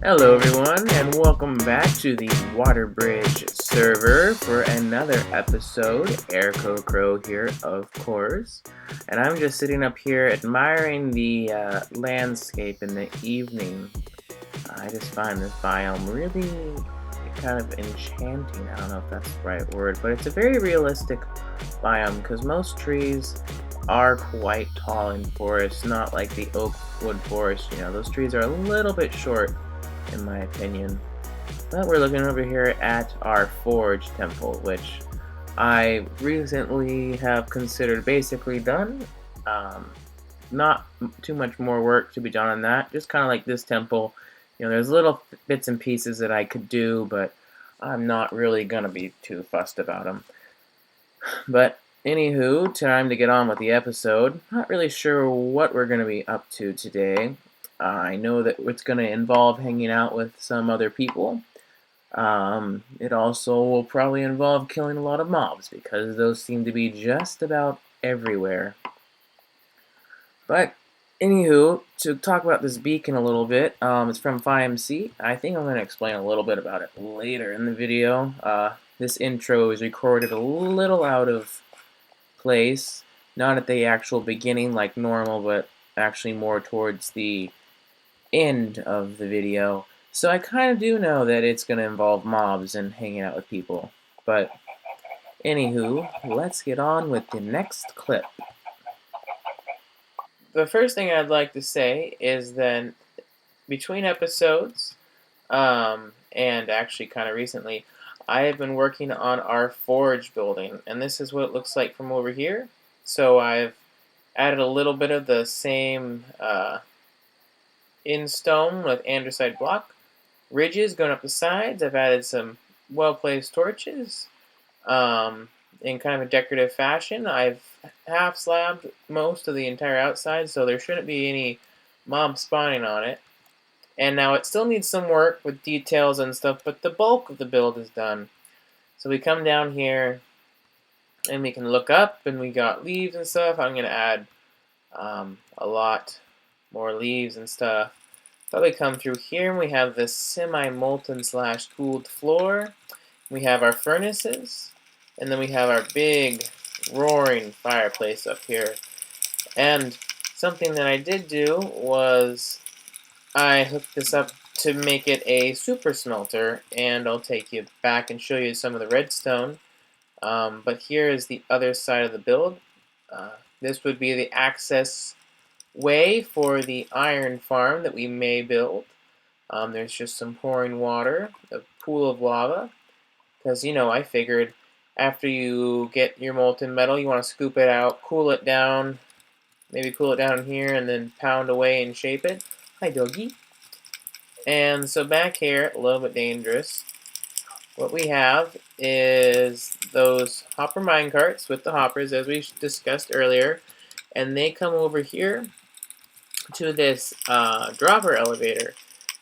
Hello everyone, and welcome back to the Waterbridge server for another episode. Airco Crow here, of course. And I'm just sitting up here admiring the landscape in the evening. I just find this biome really kind of enchanting. I don't know if that's the right word, but it's a very realistic biome because most trees are quite tall in forests, not like the oak wood forest. Those trees are a little bit short in my opinion. But we're looking over here at our Forge Temple, which I recently have considered basically done. Not too much more work to be done on that. Just kind of like this temple. There's little bits and pieces that I could do, but I'm not really going to be too fussed about them. But anywho, time to get on with the episode. Not really sure what we're going to be up to today. I know that it's going to involve hanging out with some other people. It also will probably involve killing a lot of mobs because those seem to be just about everywhere. But anywho, to talk about this beacon a little bit, it's from FiMC. I think I'm going to explain a little bit about it later in the video. This intro is recorded a little out of place, not at the actual beginning like normal, but actually more towards the end of the video. So I kind of do know that it's going to involve mobs and hanging out with people. But anywho, let's get on with the next clip. The first thing I'd like to say is that between episodes, and actually kind of recently, I have been working on our forge building, and this is what it looks like from over here. So I've added a little bit of the same in stone with andesite block ridges going up the sides. I've added some well-placed torches in kind of a decorative fashion. I've half slabbed most of the entire outside, so there shouldn't be any mob spawning on it. And now it still needs some work with details and stuff, but the bulk of the build is done. So we come down here and we can look up, and we got leaves and stuff. I'm going to add a lot more leaves and stuff. But we come through here and we have this semi-molten slash cooled floor. We have our furnaces, and then we have our big roaring fireplace up here. And something that I did do was I hooked this up to make it a super smelter, and I'll take you back and show you some of the redstone. But here is the other side of the build. This would be the access way for the iron farm that we may build. There's just some pouring water, a pool of lava, because I figured after you get your molten metal, you want to scoop it out, cool it down, maybe cool it down here, and then pound away and shape it. Hi, doggy. And so back here, a little bit dangerous. What we have is those hopper minecarts with the hoppers, as we discussed earlier, and they come over here to this dropper elevator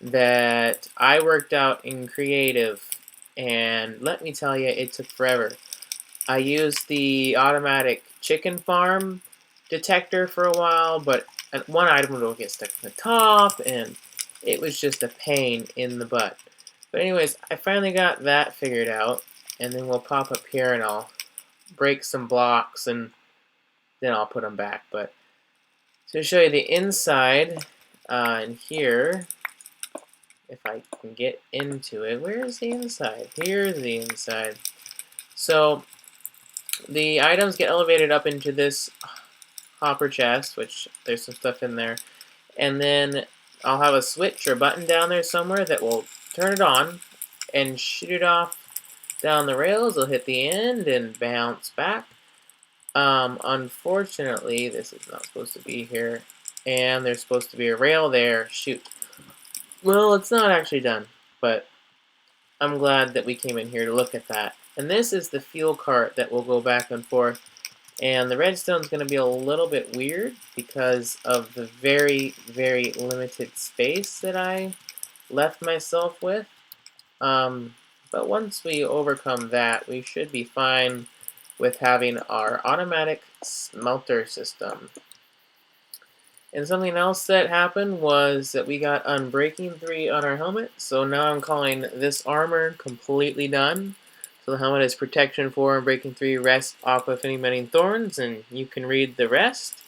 that I worked out in creative, and let me tell you, it took forever. I used the automatic chicken farm detector for a while, but one item would get stuck in the top, and it was just a pain in the butt. But anyways, I finally got that figured out, and then we'll pop up here and I'll break some blocks and then I'll put them back. But to show you the inside, in here, if I can get into it, where is the inside? Here's the inside. So the items get elevated up into this hopper chest, which there's some stuff in there, and then I'll have a switch or button down there somewhere that will turn it on and shoot it off down the rails. It'll hit the end and bounce back. Unfortunately, this is not supposed to be here, and there's supposed to be a rail there. Shoot. Well, it's not actually done, but I'm glad that we came in here to look at that. And this is the fuel cart that will go back and forth. And the redstone's going to be a little bit weird because of the very, very limited space that I left myself with. But once we overcome that, we should be fine with having our automatic smelter system. And something else that happened was that we got Unbreaking 3 on our helmet, so now I'm calling this armor completely done. So the helmet is Protection 4, Unbreaking 3, Rest, Aqua, Many Thorns, and you can read the rest.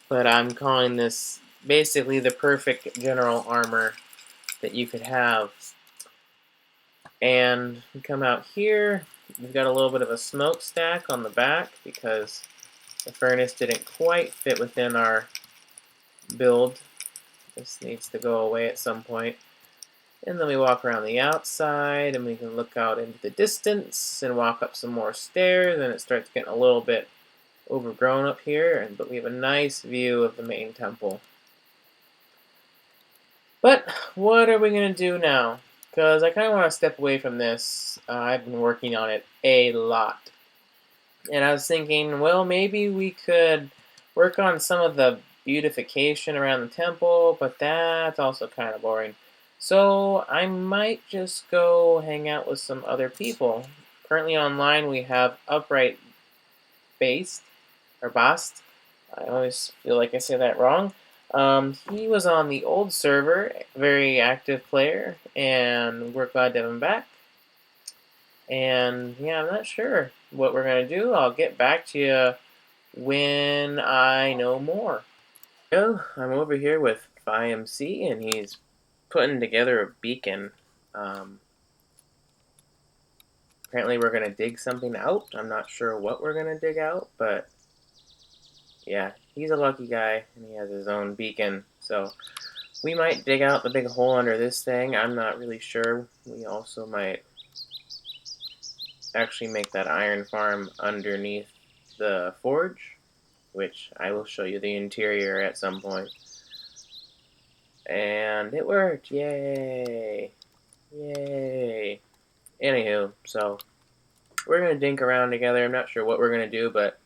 But I'm calling this basically the perfect general armor that you could have. And we come out here, we've got a little bit of a smokestack on the back because the furnace didn't quite fit within our build. This needs to go away at some point. And then we walk around the outside and we can look out into the distance and walk up some more stairs, and it starts getting a little bit overgrown up here, but we have a nice view of the main temple. But what are we going to do now? Because I kind of want to step away from this. I've been working on it a lot. And I was thinking, well, maybe we could work on some of the beautification around the temple, but that's also kind of boring. So I might just go hang out with some other people. Currently online, we have Upright Based, or Bast. I always feel like I say that wrong. He was on the old server, very active player, and we're glad to have him back. And yeah, I'm not sure what we're going to do. I'll get back to you when I know more. Well, I'm over here with FiMC, and he's putting together a beacon. Um, Apparently, we're going to dig something out. I'm not sure what we're going to dig out, but yeah, he's a lucky guy, and he has his own beacon. So we might dig out the big hole under this thing. I'm not really sure. We also might actually make that iron farm underneath the forge, which I will show you the interior at some point. And it worked! Yay! Yay! Anywho, so we're gonna dink around together. I'm not sure what we're gonna do, but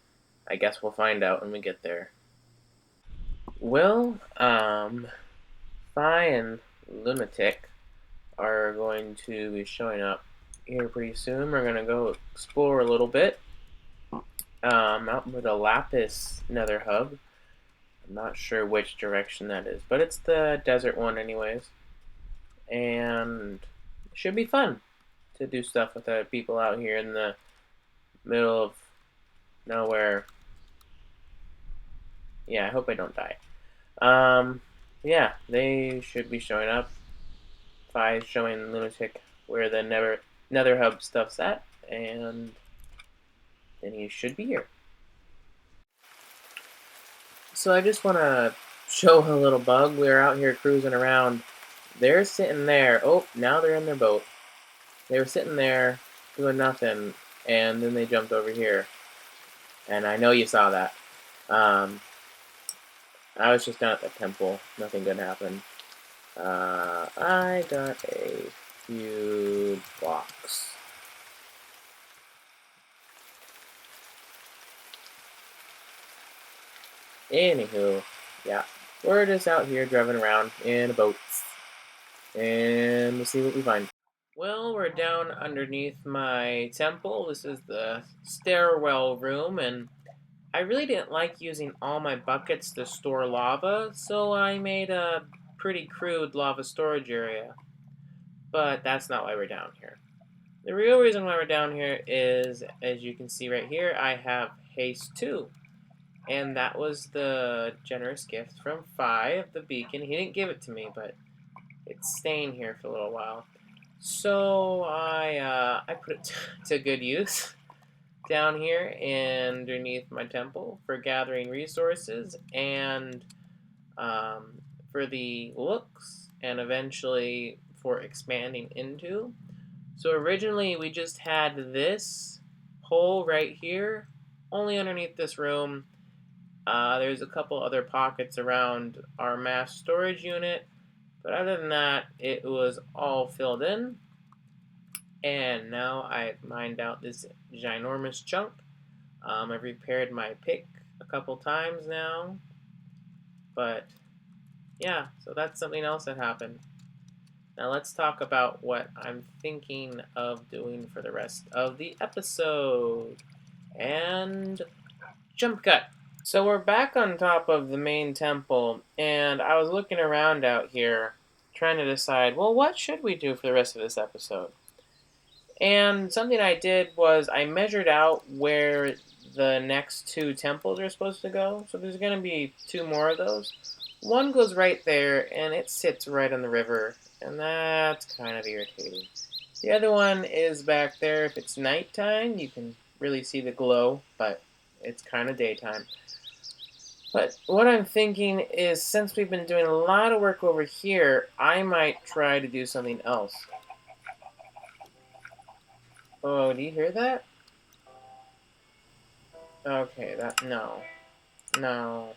I guess we'll find out when we get there. Well, Phi and Lunatic are going to be showing up here pretty soon. We're gonna go explore a little bit. Out with a Lapis Nether Hub. I'm not sure which direction that is, but it's the desert one anyways. And it should be fun to do stuff with the people out here in the middle of nowhere. Yeah, I hope I don't die. Yeah, they should be showing up. Phi showing Lunatic where the Nether Hub stuff's at, and then he should be here. So I just want to show a little bug. We were out here cruising around. They're sitting there. Oh, now they're in their boat. They were sitting there doing nothing, and then they jumped over here. And I know you saw that. I was just down at the temple. Nothing good happened. I got a few blocks. Anywho, yeah. We're just out here driving around in a boat. And we'll see what we find. Well, we're down underneath my temple. This is the stairwell room, and I really didn't like using all my buckets to store lava, so I made a pretty crude lava storage area. But that's not why we're down here. The real reason why we're down here is, as you can see right here, I have Haste 2. And that was the generous gift from Phi of the beacon. He didn't give it to me, but it's staying here for a little while. So I put it to good use down here underneath my temple for gathering resources and for the looks and eventually for expanding into. So originally we just had this hole right here, only underneath this room. There's a couple other pockets around our mass storage unit, but other than that, it was all filled in. And now I've mined out this ginormous chunk. I've repaired my pick a couple times now. But yeah, so that's something else that happened. Now let's talk about what I'm thinking of doing for the rest of the episode. And jump cut. So we're back on top of the main temple, and I was looking around out here, trying to decide, well, what should we do for the rest of this episode? And something I did was I measured out where the next two temples are supposed to go. So there's going to be two more of those. One goes right there, and it sits right on the river, and that's kind of irritating. The other one is back there. If it's nighttime, you can really see the glow, but it's kind of daytime. But what I'm thinking is, since we've been doing a lot of work over here, I might try to do something else. Oh, do you hear that? Okay, no. No.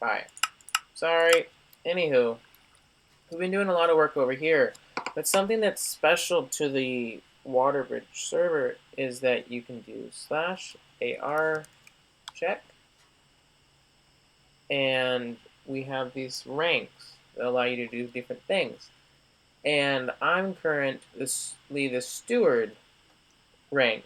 Bye. Sorry. Anywho, we've been doing a lot of work over here, but something that's special to the Waterbridge server is that you can do /AR check, and we have these ranks that allow you to do different things. And I'm currently the steward rank,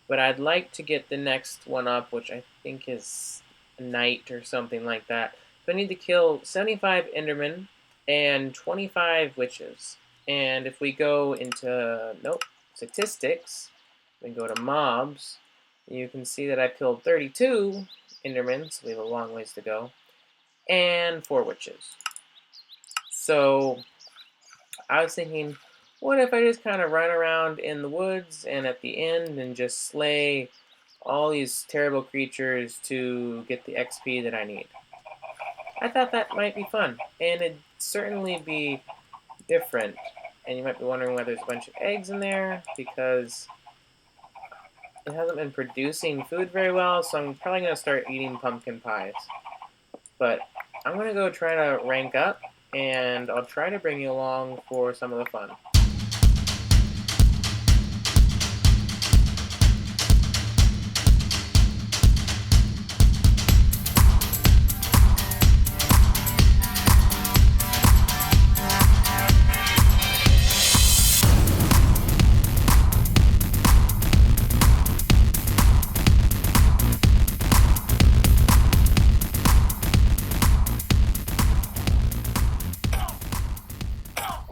but I'd like to get the next one up, which I think is knight or something like that. So I need to kill 75 Endermen and 25 witches. And if we go into, statistics, we go to mobs, you can see that I killed 32 Endermen, so we have a long ways to go, and 4 witches. So I was thinking, what if I just kind of run around in the woods and at the end and just slay all these terrible creatures to get the XP that I need? I thought that might be fun, and it'd certainly be different. And you might be wondering why there's a bunch of eggs in there, because it hasn't been producing food very well, so I'm probably going to start eating pumpkin pies. But I'm going to go try to rank up, and I'll try to bring you along for some of the fun.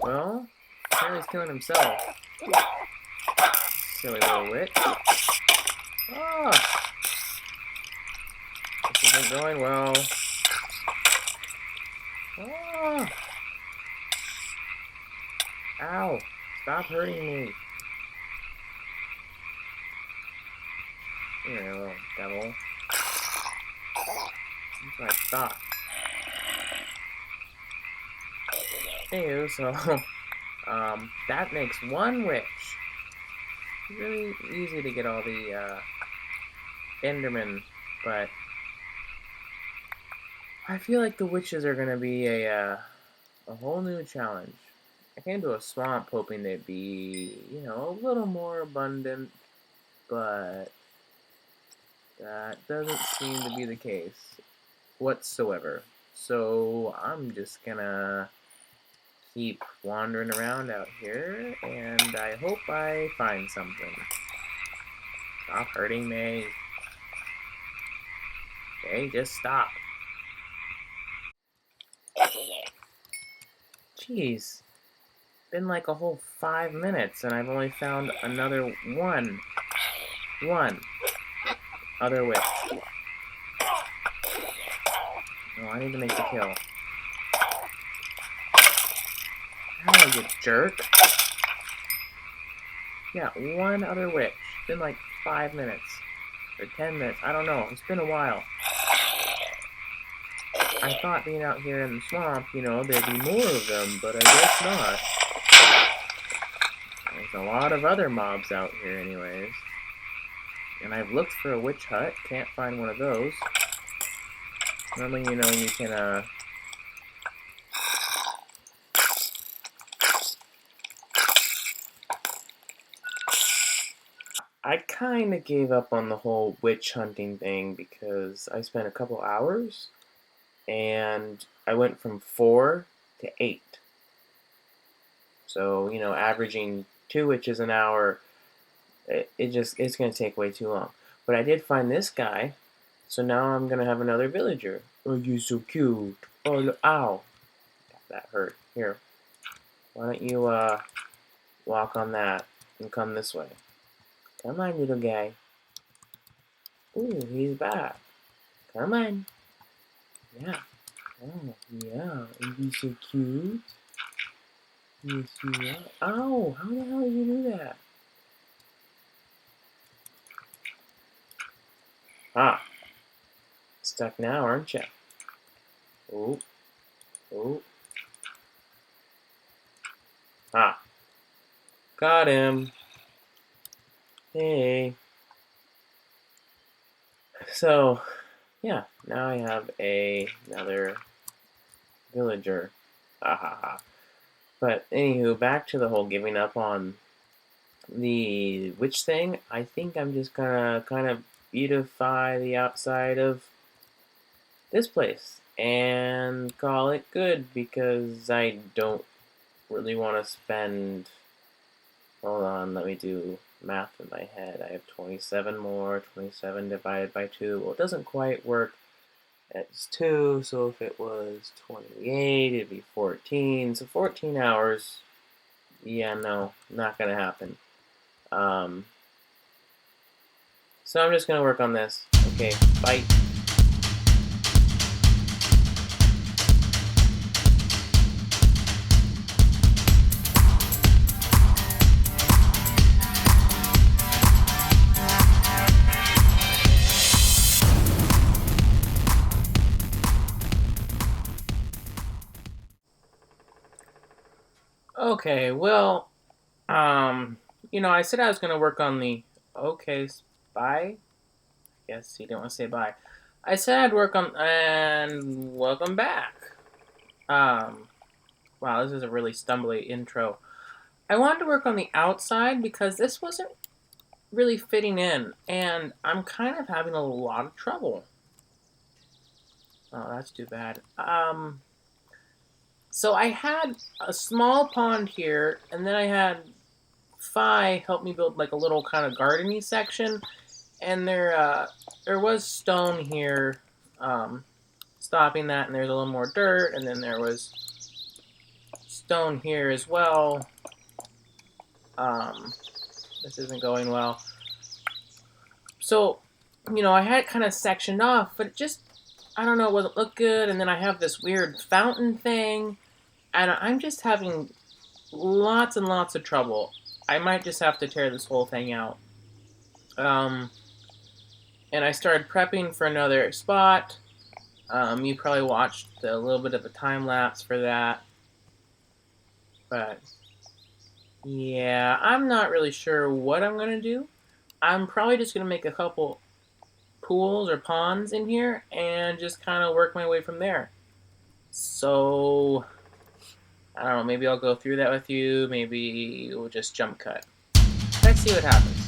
Well, Charlie's killing himself. Silly little witch. Oh, this isn't going well. Oh. Ow. Stop hurting me. Here, little devil. That's what I thought. Anywho, so, that makes one witch. It's really easy to get all the, Endermen, but I feel like the witches are gonna be a whole new challenge. I came to a swamp hoping they'd be, a little more abundant, but that doesn't seem to be the case whatsoever. So I'm just gonna keep wandering around out here, and I hope I find something. Stop hurting me. Okay, just stop. Jeez. Been like a whole 5 minutes, and I've only found another one other witch. Oh, I need to make the kill. Oh, you jerk. Yeah, one other witch. It's been like 5 minutes. Or 10 minutes. I don't know. It's been a while. I thought being out here in the swamp, there'd be more of them, but I guess not. There's a lot of other mobs out here anyways. And I've looked for a witch hut. Can't find one of those. Normally, you can, I kind of gave up on the whole witch hunting thing because I spent a couple hours and I went from 4 to 8. So, averaging 2 witches an hour, it's going to take way too long. But I did find this guy, So now I'm gonna have another villager. Oh, you so cute. Oh, ow. That hurt. Here. Why don't you walk on that and come this way? Come on, little guy. Ooh, he's back. Come on. Yeah. Oh, yeah. Are you so cute? Yes, you are. Ow! How the hell did you do that? Ah. Stuck now, aren't you? Oh. Oh. Ah. Got him. Hey. So, yeah. Now I have another villager. Ha ha ha. But anywho, back to the whole giving up on the witch thing. I think I'm just gonna kind of beautify the outside of this place and call it good because I don't really want to spend. Hold on, let me do math in my head. I have 27 more. 27 divided by 2. Well, it doesn't quite work. It's 2, so if it was 28, it'd be 14. So 14 hours. Yeah, no, not gonna happen. Um, so I'm just gonna work on this. Okay, bye. Okay, well, I said I was gonna work on the okay, bye. Guess he didn't want to say bye. I said I'd work on and welcome back. Um, wow, this is a really stumbly intro. I wanted to work on the outside because this wasn't really fitting in, and I'm kind of having a lot of trouble. Oh, that's too bad. So I had a small pond here, and then I had Fi help me build like a little kind of gardeny section, and there was stone here, stopping that, and there's a little more dirt, and then there was stone here as well. Um, this isn't going well. So, I had it kind of sectioned off, but it just, I don't know, it wasn't look good. And then I have this weird fountain thing, and I'm just having lots and lots of trouble. I might just have to tear this whole thing out. And I started prepping for another spot. You probably watched a little bit of a time lapse for that. But yeah, I'm not really sure what I'm going to do. I'm probably just going to make a couple pools or ponds in here and just kind of work my way from there. So, I don't know, maybe I'll go through that with you. Maybe we'll just jump cut. Let's see what happens.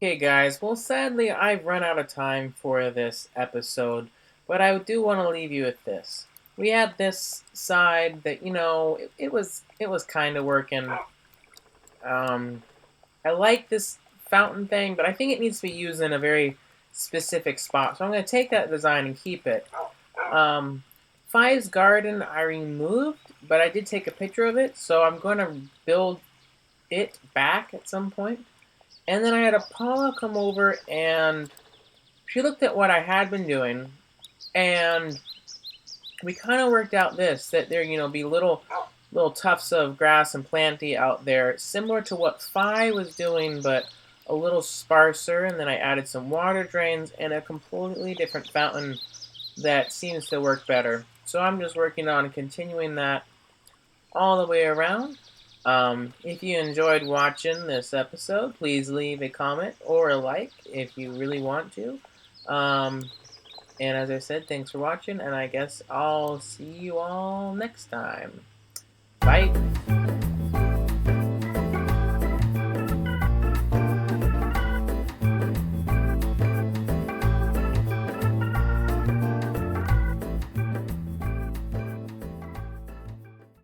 Okay, guys, well, sadly, I've run out of time for this episode, but I do want to leave you with this. We had this side that, it was kind of working. I like this fountain thing, but I think it needs to be used in a very specific spot. So I'm going to take that design and keep it. Five's garden I removed, but I did take a picture of it, so I'm going to build it back at some point. And then I had a Paula come over, and she looked at what I had been doing, and we kind of worked out that there, be little tufts of grass and planty out there, similar to what Fi was doing, but a little sparser. And then I added some water drains and a completely different fountain that seems to work better. So I'm just working on continuing that. all the way around. If you enjoyed watching this episode, please leave a comment or a like if you really want to. Um, and as I said, thanks for watching, and I guess I'll see you all next time. Bye.